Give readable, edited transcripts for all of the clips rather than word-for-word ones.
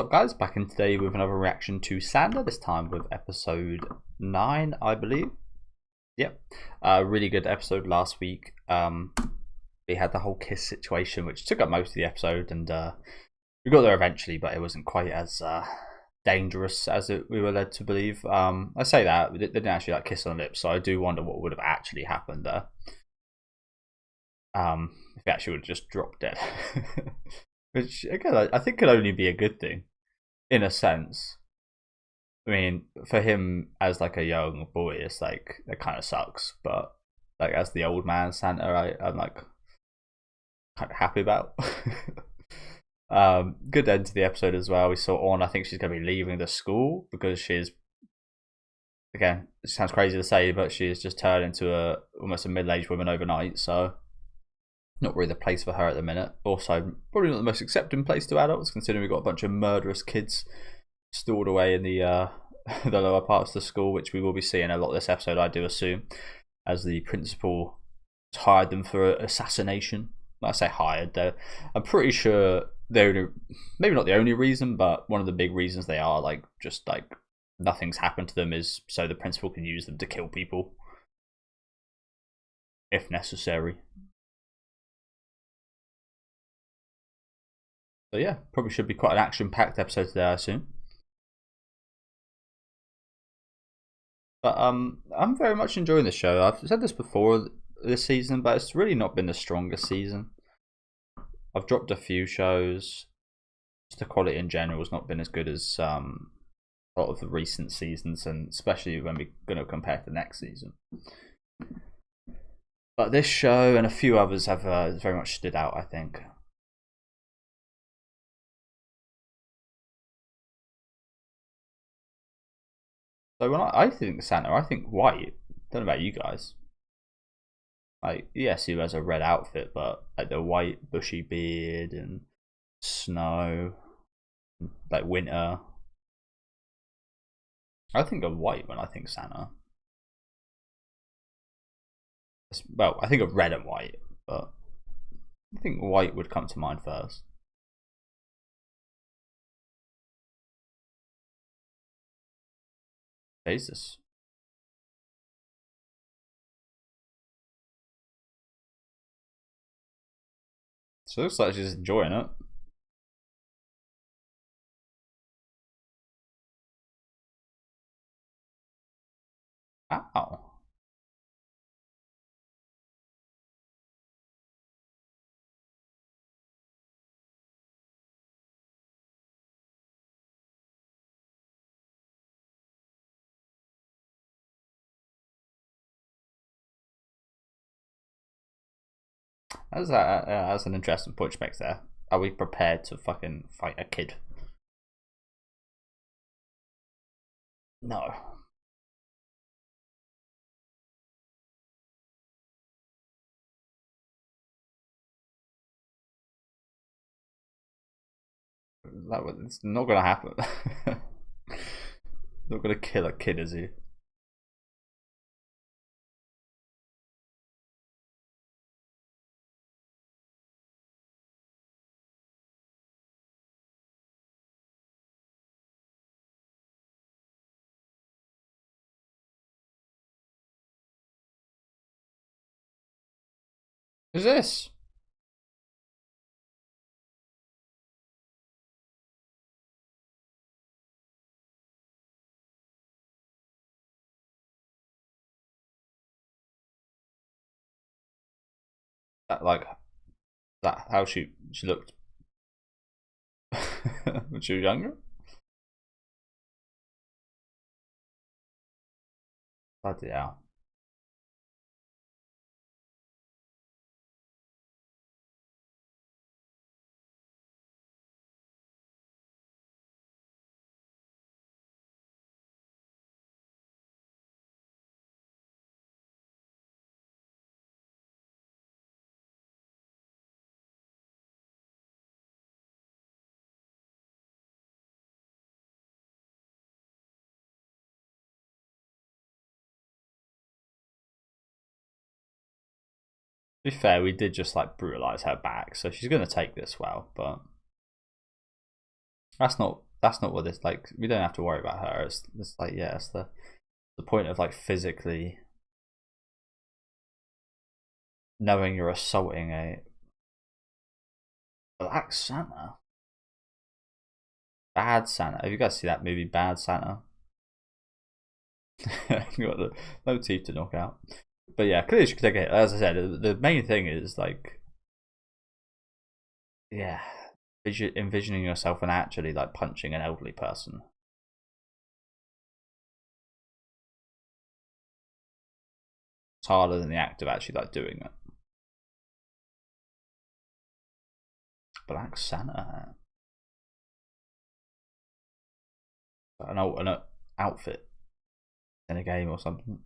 What's up, guys? Back in today with another reaction to Sanda, this time with episode 9, I believe. Yep. Really good episode last week. We had the whole kiss situation, which took up most of the episode, and we got there eventually, but it wasn't quite as dangerous as we were led to believe. I say that, they didn't actually like kiss on the lips, so I do wonder what would have actually happened there. If they actually would have just dropped dead. Which, again, I think could only be a good thing. In a sense. I mean, for him as like a young boy, it's like it kind of sucks, but like as the old man Santa, I'm like kind of happy about. Good end to the episode as well. We saw on, I think she's going to be leaving the school because she's, again, it sounds crazy to say, but she's just turned into almost a middle-aged woman overnight, so not really the place for her at the minute. Also, probably not the most accepting place to adults, considering we've got a bunch of murderous kids stored away in the the lower parts of the school, which we will be seeing a lot this episode, I do assume, as the principal hired them for assassination. I say hired, though. I'm pretty sure they're maybe not the only reason, but one of the big reasons they are like just like nothing's happened to them is so the principal can use them to kill people if necessary. So yeah, probably should be quite an action-packed episode today, I assume. But I'm very much enjoying the show. I've said this before this season, but it's really not been the strongest season. I've dropped a few shows. Just the quality in general has not been as good as a lot of the recent seasons, and especially when we're going to compare to next season. But this show and a few others have very much stood out, I think. So when I think Santa, I think white. Don't know about you guys. Like, yes, he has a red outfit, but like the white bushy beard and snow, like winter. I think of white when I think Santa. Well, I think of red and white, but I think white would come to mind first. Jesus. So it looks like she's enjoying it. Ow. That's an interesting point she makes there. Are we prepared to fucking fight a kid? No. It's not gonna happen. Not gonna kill a kid, is he? Who's this? That like that how she looked when she was younger? Bloody hell. To be fair, we did just like brutalize her back, so she's gonna take this well, but that's not that's not what this like. We don't have to worry about her. It's like yeah, it's the point of like physically knowing you're assaulting a black Santa. Bad Santa. Have you guys see that movie Bad Santa? You got no teeth to knock out. But yeah, clearly she could take a hit. As I said, the main thing is like, yeah, envisioning yourself and actually like punching an elderly person. It's harder than the act of actually like doing it. Black Santa. An alternate outfit in a game or something.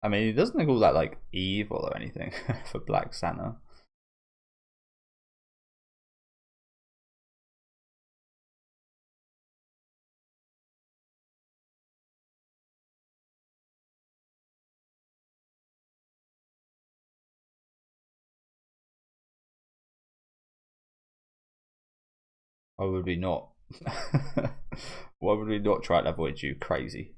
I mean, he doesn't look all that like evil or anything for Black Santa. Why would we not? Why would we not try to avoid you, crazy?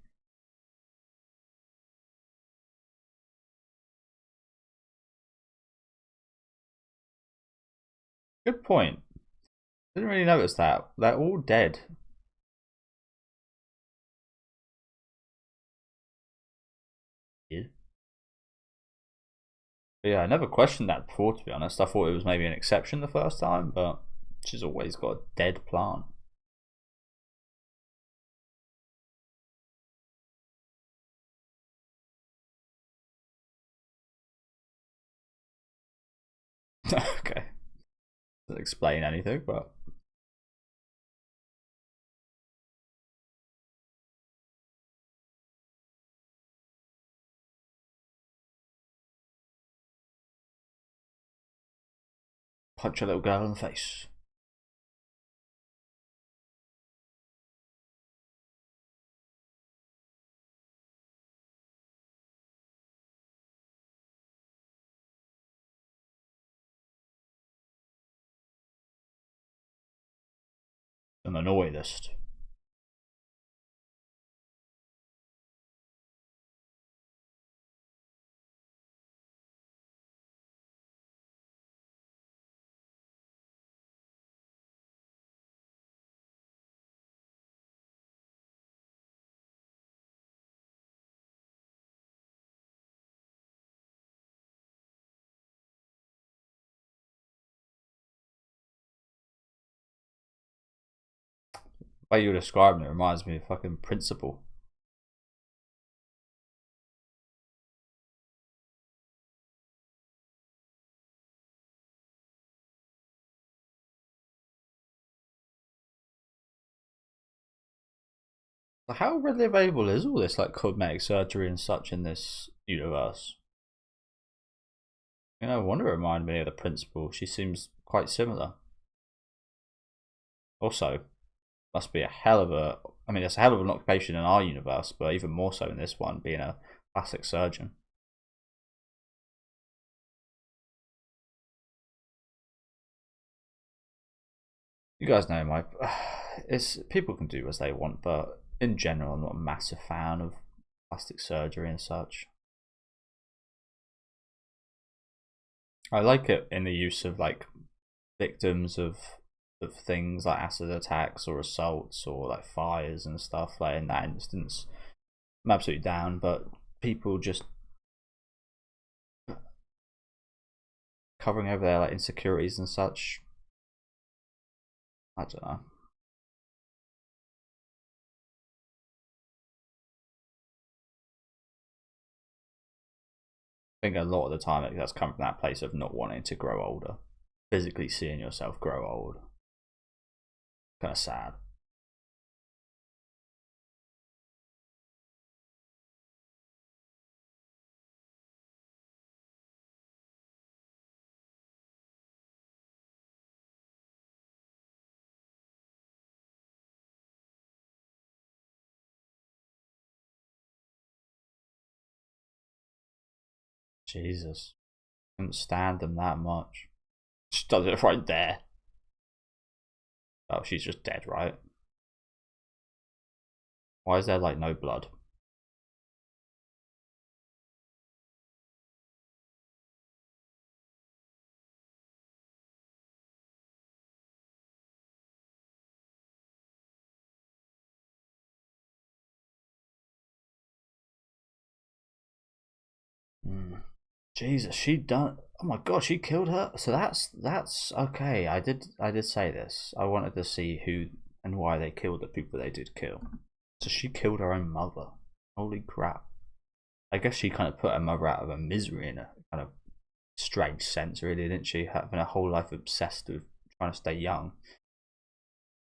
Good point. Didn't really notice that. They're all dead. Yeah. But yeah, I never questioned that before, to be honest. I thought it was maybe an exception the first time, but she's always got a dead plant. Okay. Doesn't explain anything, but punch a little girl in the face. An annoyedest. The way you were describing it reminds me of fucking Principal. So how readily available is all this like cosmetic surgery and such in this universe? You know, I wonder it reminded me of the Principal. She seems quite similar. Also, must be a hell of a. I mean, it's a hell of an occupation in our universe, but even more so in this one, being a plastic surgeon. You guys know my. It's people can do as they want, but in general, I'm not a massive fan of plastic surgery and such. I like it in the use of like victims of things like acid attacks or assaults or like fires and stuff. Like in that instance, I'm absolutely down. But people just covering over their like insecurities and such. I don't know. I think a lot of the time that's come from that place of not wanting to grow older, physically seeing yourself grow old. Kind of sad. Jesus. Couldn't stand them that much. She does it right there. Oh, she's just dead, right? Why is there like no blood? Mm. Jesus, she done. Oh my god, she killed her. So that's okay. I did say this. I wanted to see who and why they killed the people they did kill. So she killed her own mother. Holy crap! I guess she kind of put her mother out of her misery in a kind of strange sense, really, didn't she? Having a whole life obsessed with trying to stay young.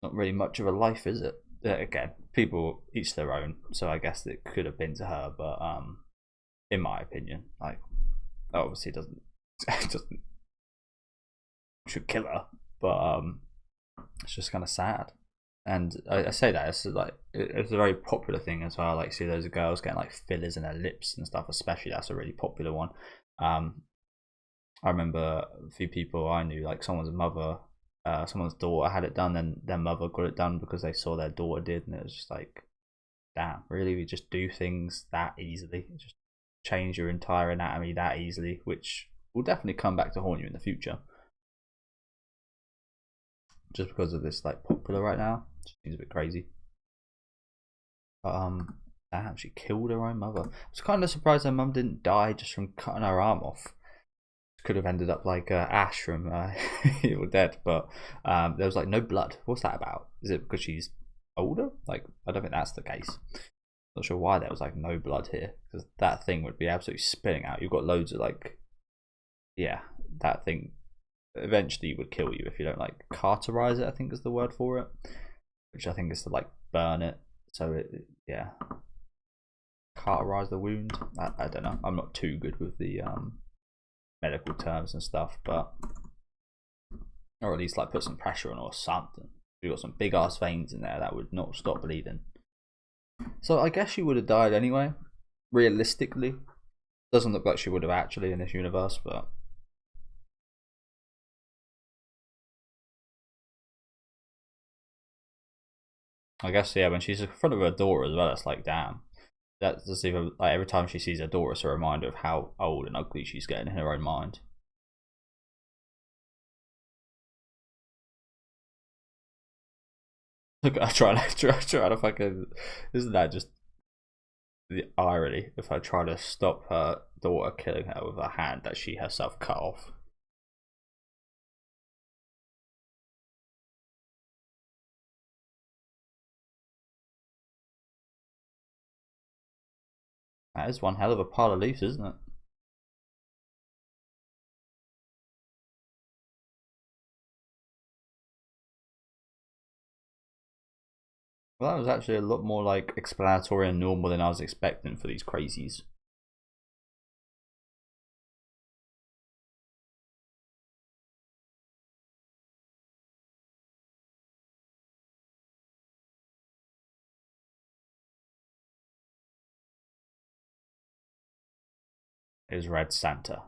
Not really much of a life, is it? Again, people each their own. So I guess it could have been to her, but in my opinion, like obviously it doesn't it doesn't should kill her, but it's just kind of sad. And I say that it's a very popular thing as well. Like, see those girls getting like fillers in their lips and stuff, especially that's a really popular one. I remember a few people I knew, like someone's mother, someone's daughter had it done, and their mother got it done because they saw their daughter did, and it was just like, damn, really, we just do things that easily, just change your entire anatomy that easily, which will definitely come back to haunt you in the future. Just because of this like popular right now, it seems a bit crazy. But damn, she killed her own mother. I was kind of surprised her mum didn't die just from cutting her arm off. Could have ended up like Ash from Evil Dead, but there was like no blood. What's that about? Is it because she's older? Like, I don't think that's the case. Not sure why there was like no blood here, because that thing would be absolutely spitting out. You've got loads of like, yeah, that thing eventually would kill you if you don't like cauterize it, I think is the word for it, which I think is to like burn it. So yeah, cauterize the wound. I don't know. I'm not too good with the medical terms and stuff, but or at least like put some pressure on or something. You got some big ass veins in there that would not stop bleeding. So I guess she would have died anyway. Realistically, doesn't look like she would have actually in this universe, but I guess yeah. When she's in front of her daughter as well, it's like damn. That's just even like every time she sees her daughter, it's a reminder of how old and ugly she's getting in her own mind. Look at her trying to fucking. Isn't that just the irony if I try to stop her daughter killing her with a hand that she herself cut off? That is one hell of a pile of leaves, isn't it? Well, that was actually a lot more like explanatory and normal than I was expecting for these crazies. Is Red Santa.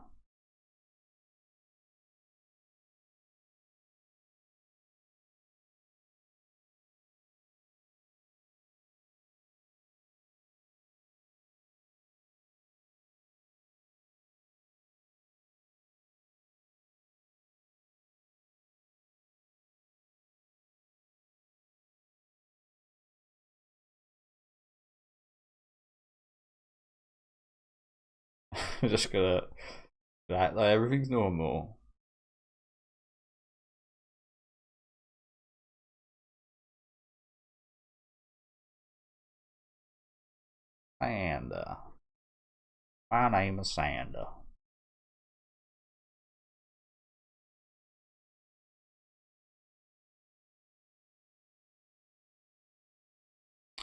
I'm just gonna act like everything's normal. Sanda. My name is Sanda.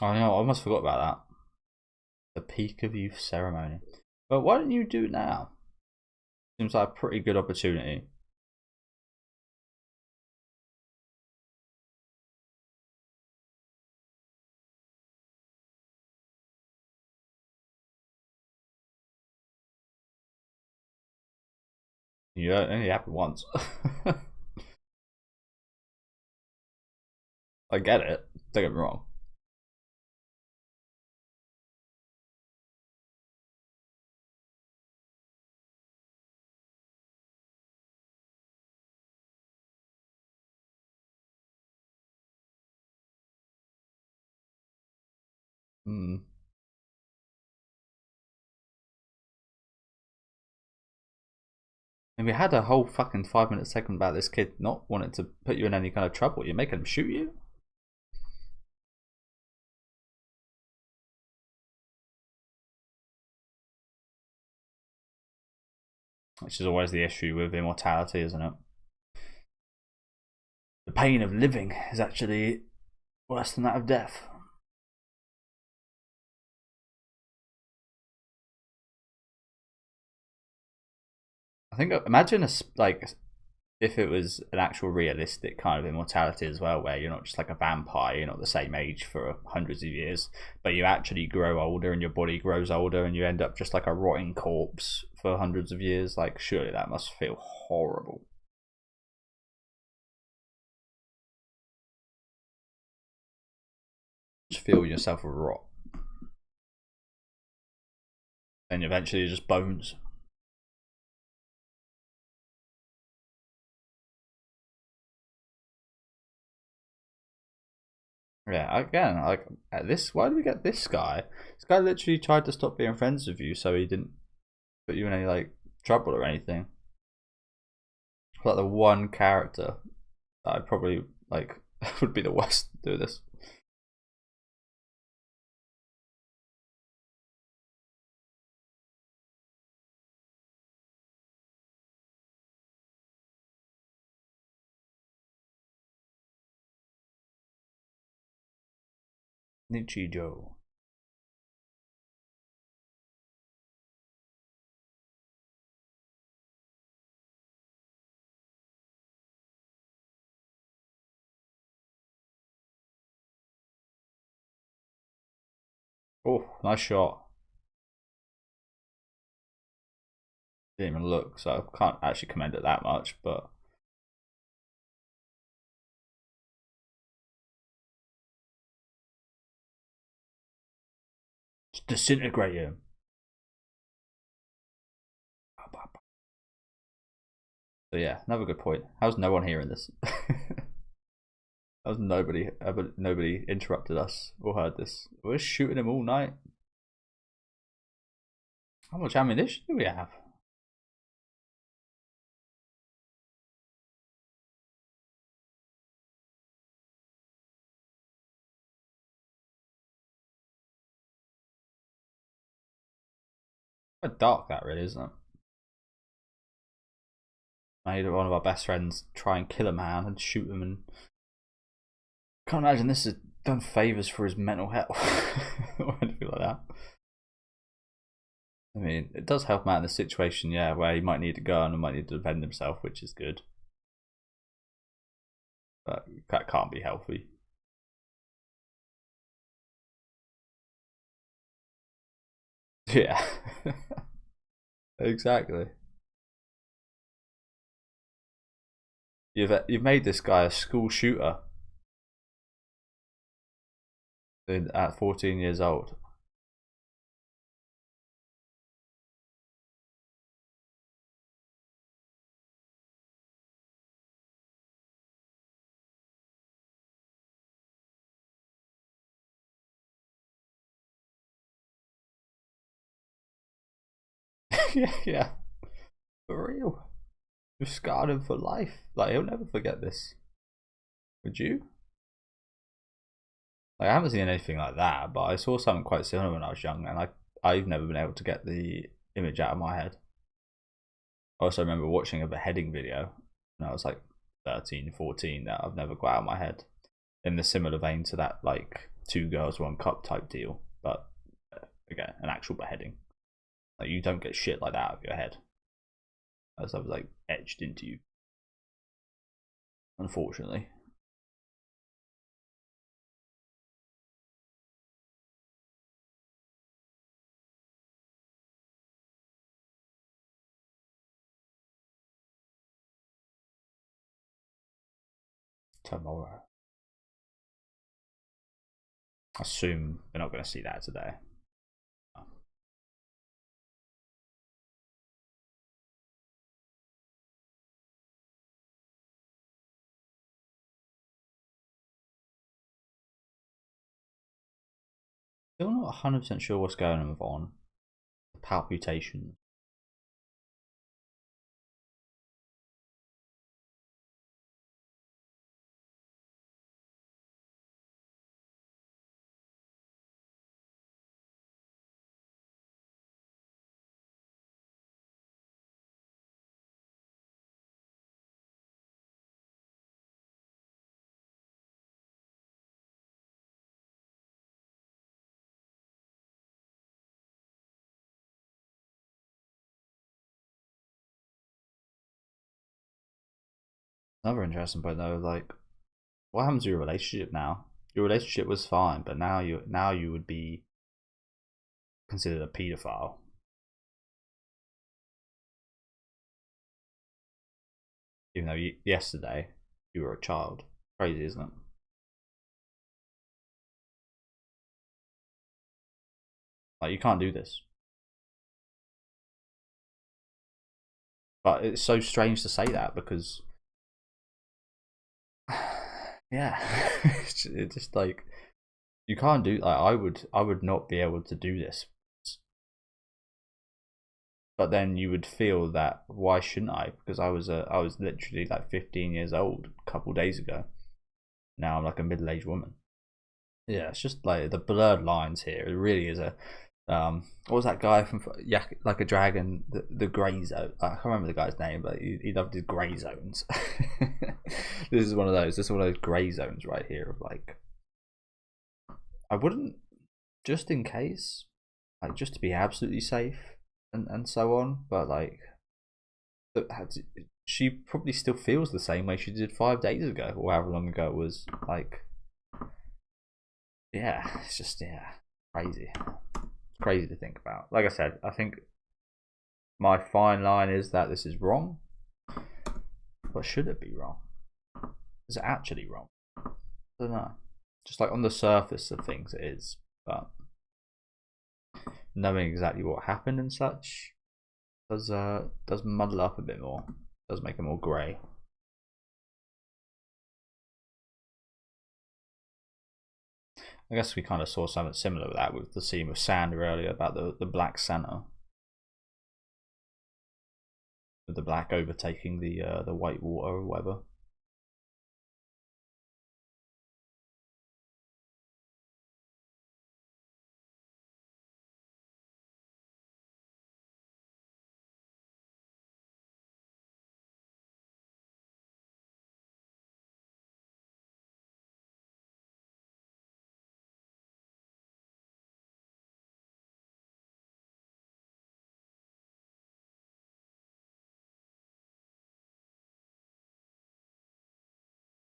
Oh no, I almost forgot about that. The peak of youth ceremony. But why don't you do it now? Seems like a pretty good opportunity. Yeah, it only happened once. I get it. Don't get me wrong. Hmm. And we had a whole fucking 5 minute segment about this kid not wanting to put you in any kind of trouble. You're making him shoot you? Which is always the issue with immortality, isn't it? The pain of living is actually worse than that of death. I think imagine like if it was an actual realistic kind of immortality as well, where you're not just like a vampire, you're not the same age for hundreds of years, but you actually grow older and your body grows older and you end up just like a rotting corpse for hundreds of years. Like, surely that must feel horrible. Just feel yourself rot. And eventually you're just bones. Yeah, again, like at this, why do we get this guy? This guy literally tried to stop being friends with you, so he didn't put you in any like trouble or anything. Like the one character that I probably like would be the worst to do this. Nichijou. Oh, nice shot. Didn't even look, so I can't actually commend it that much, but just disintegrate him. So yeah, another good point. How's no one hearing this? How's nobody interrupted us or heard this? We're shooting him all night. How much ammunition do we have? Quite dark that really, isn't it? Made one of our best friends try and kill a man and shoot him, and can't imagine this has done favors for his mental health or anything like that. I mean, it does help him out in the situation, yeah, where he might need a gun and might need to defend himself, which is good. But that can't be healthy. Yeah, exactly. You've made this guy a school shooter at 14 years old. Yeah, yeah, for real. You've scarred him for life. Like, he'll never forget this. Would you? Like, I haven't seen anything like that, but I saw something quite similar when I was young, and I've never been able to get the image out of my head. I also remember watching a beheading video when I was like 13, 14 that I've never got out of my head. In the similar vein to that, like, two girls, one cup type deal, but again, an actual beheading. Like, you don't get shit like that out of your head. That stuff is like etched into you, unfortunately. tomorrow. I assume we're not going to see that today. Still not 100% sure what's going on with On. Palpitation. Another interesting point though, like, what happens to your relationship now? Your relationship was fine, but now you would be considered a paedophile. Even though yesterday you were a child. Crazy, isn't it? Like, you can't do this. But it's so strange to say that because, yeah, it's just like you can't do. Like, I would not be able to do this. But then you would feel that why shouldn't I? Because I was literally like 15 years old a couple days ago. Now I'm like a middle-aged woman. Yeah, it's just like the blurred lines here. It really is a what was that guy from Like a Dragon, the grey zone? I can't remember the guy's name, but he loved his grey zones. This is one of those. This is one of those grey zones right here of like, I wouldn't, just in case, like, just to be absolutely safe and so on. But like, she probably still feels the same way she did 5 days ago or however long ago it was. Like, yeah, it's just, yeah, crazy. It's crazy to think about. Like I said, I think my fine line is that this is wrong. But should it be wrong? Is it actually wrong? I don't know. Just like on the surface of things, it is. But knowing exactly what happened and such does muddle up a bit more. Does make it more grey. I guess we kind of saw something similar with that with the scene with Sanda earlier about the black Santa, with the black overtaking the white water or whatever.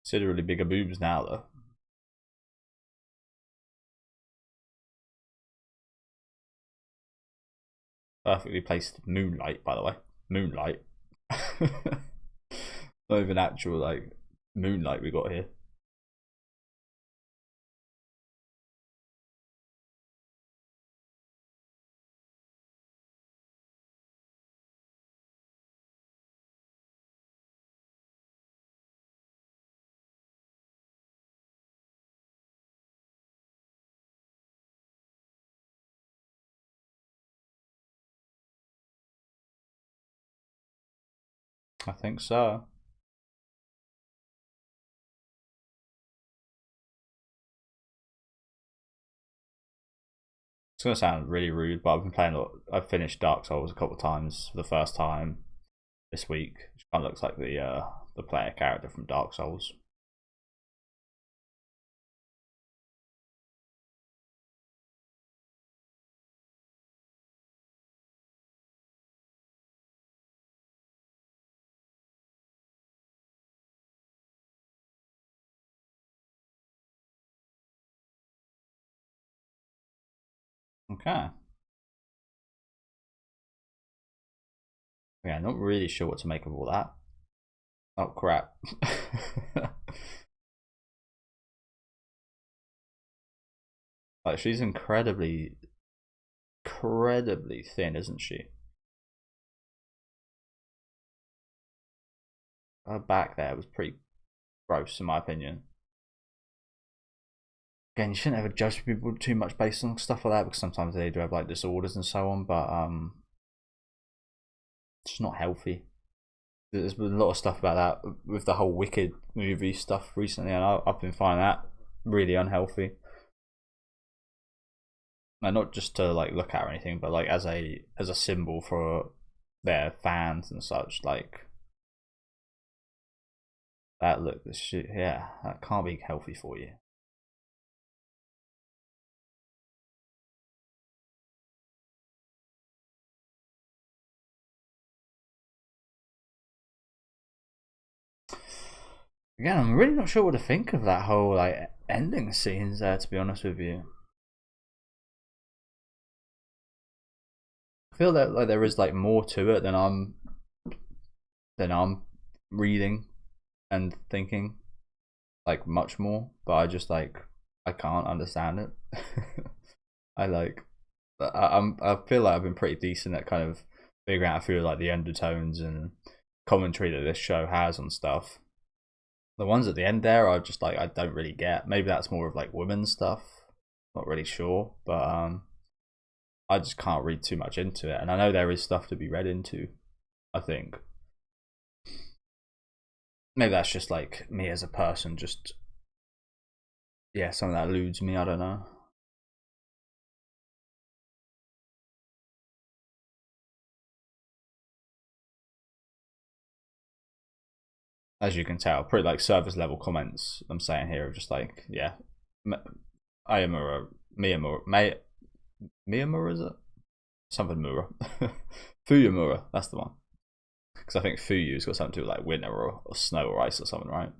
Considerably bigger boobs now though. Perfectly placed moonlight, by the way. Moonlight. Not even actual like moonlight we got here. I think so. It's gonna sound really rude, but I've been playing a lot. I've finished Dark Souls a couple of times for the first time this week, which kind of looks like the player character from Dark Souls. Okay. Yeah, not really sure what to make of all that. Oh crap. Like she's incredibly thin, isn't she? Her back there was pretty gross, in my opinion. Again, you shouldn't ever judge people too much based on stuff like that because sometimes they do have like disorders and so on, but it's not healthy. There's been a lot of stuff about that with the whole Wicked movie stuff recently, and I've been finding that really unhealthy. And not just to like look at or anything, but like as a symbol for their fans and such. Like that look, this shit, yeah, that can't be healthy for you. Again, I'm really not sure what to think of that whole like ending scenes there. To be honest with you, I feel that like there is like more to it than I'm reading and thinking, like much more. But I just like I can't understand it. I like I feel like I've been pretty decent at kind of figuring out. I feel like the undertones and commentary that this show has on stuff. The ones at the end there are just like I don't really get. Maybe that's more of like women's stuff. Not really sure, but I just can't read too much into it. And I know there is stuff to be read into. I think maybe that's just like me as a person. Just yeah, something that eludes me. I don't know. As you can tell, pretty like service level comments I'm saying here are just like, yeah, Ayamura, Miyamura, is it? Something Mura. Fuyamura, that's the one. Because I think Fuyu's got something to do with like winter or snow or ice or something, right?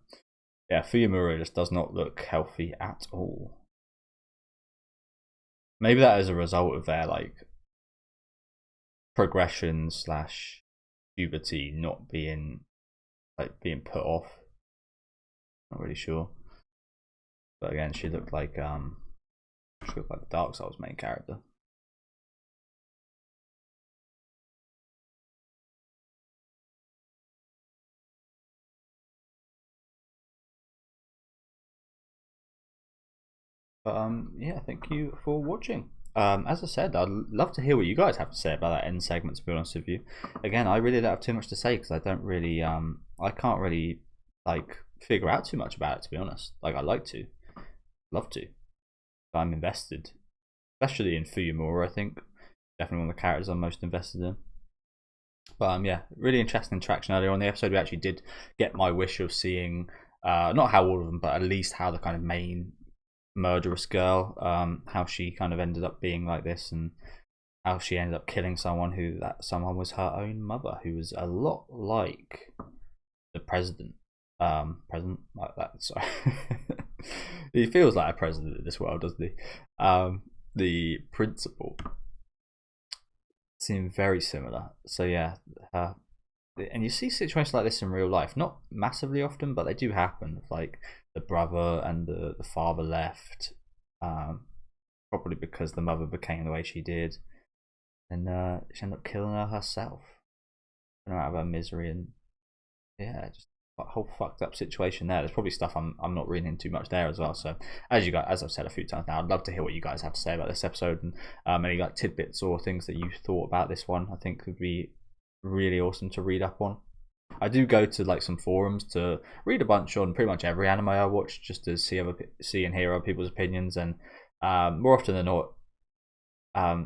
Yeah, Fuyamura just does not look healthy at all. Maybe that is a result of their like progression slash puberty not being like being put off. Not really sure. But again, she looked like the Dark Souls main character. But yeah, thank you for watching. As I said, I'd love to hear what you guys have to say about that end segment. To be honest with you, again, I really don't have too much to say because I don't really, I can't really like figure out too much about it. To be honest, like I like to, love to. I'm invested, especially in Fuyumura. I think definitely one of the characters I'm most invested in. But yeah, really interesting interaction earlier on the episode. We actually did get my wish of seeing, not how all of them, but at least how the kind of main murderous girl, how she kind of ended up being like this, and how she ended up killing someone who that someone was her own mother, who was a lot like the president. President like that. Sorry, he feels like a president in this world, doesn't he? The principal seem very similar. So yeah, and you see situations like this in real life, not massively often, but they do happen. Like the brother and the father left, probably because the mother became the way she did, and she ended up killing her herself, out of her misery, and yeah, just a whole fucked up situation there. There's probably stuff I'm not reading too much there as well. So as I've said a few times now, I'd love to hear what you guys have to say about this episode, and any like tidbits or things that you thought about this one. I think would be really awesome to read up on. I do go to like some forums to read a bunch on pretty much every anime I watch, just to see and hear other people's opinions. And more often than not,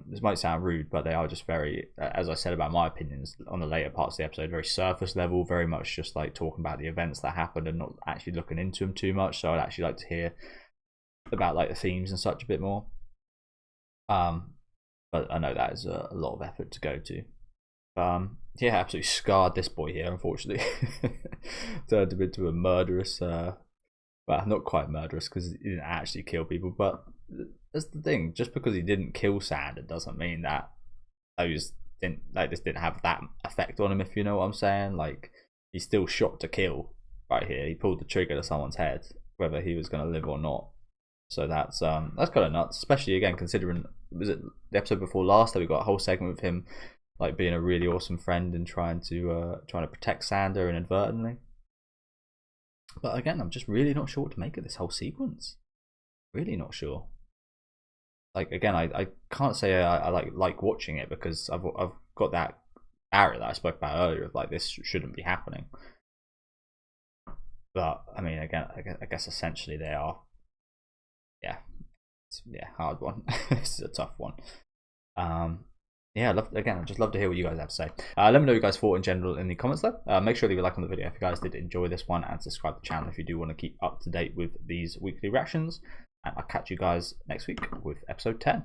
this might sound rude, but they are just very, as I said about my opinions on the later parts of the episode, very surface level, very much just like talking about the events that happened and not actually looking into them too much. So I'd actually like to hear about like the themes and such a bit more. But I know that is a lot of effort to go to. Yeah, absolutely scarred this boy here, unfortunately. Turned him into a murderous, well, not quite murderous because he didn't actually kill people, but that's the thing. Just because he didn't kill Sanda doesn't mean that this didn't have that effect on him, if you know what I'm saying. Like, he still shot to kill right here. He pulled the trigger to someone's head, whether he was going to live or not. So that's kind of nuts, especially again considering, was it the episode before last that we got a whole segment with him like being a really awesome friend and trying to protect Sanda inadvertently. But again, I'm just really not sure what to make of this whole sequence. Really not sure. Like again, I can't say I like watching it because I've got that barrier that I spoke about earlier of like this shouldn't be happening. But I mean, again, I guess essentially they are. Yeah, hard one. This is a tough one. Yeah, I just love to hear what you guys have to say. Let me know what you guys thought in general in the comments though. Make sure to leave a like on the video if you guys did enjoy this one, and subscribe to the channel if you do want to keep up to date with these weekly reactions. And I'll catch you guys next week with episode 10.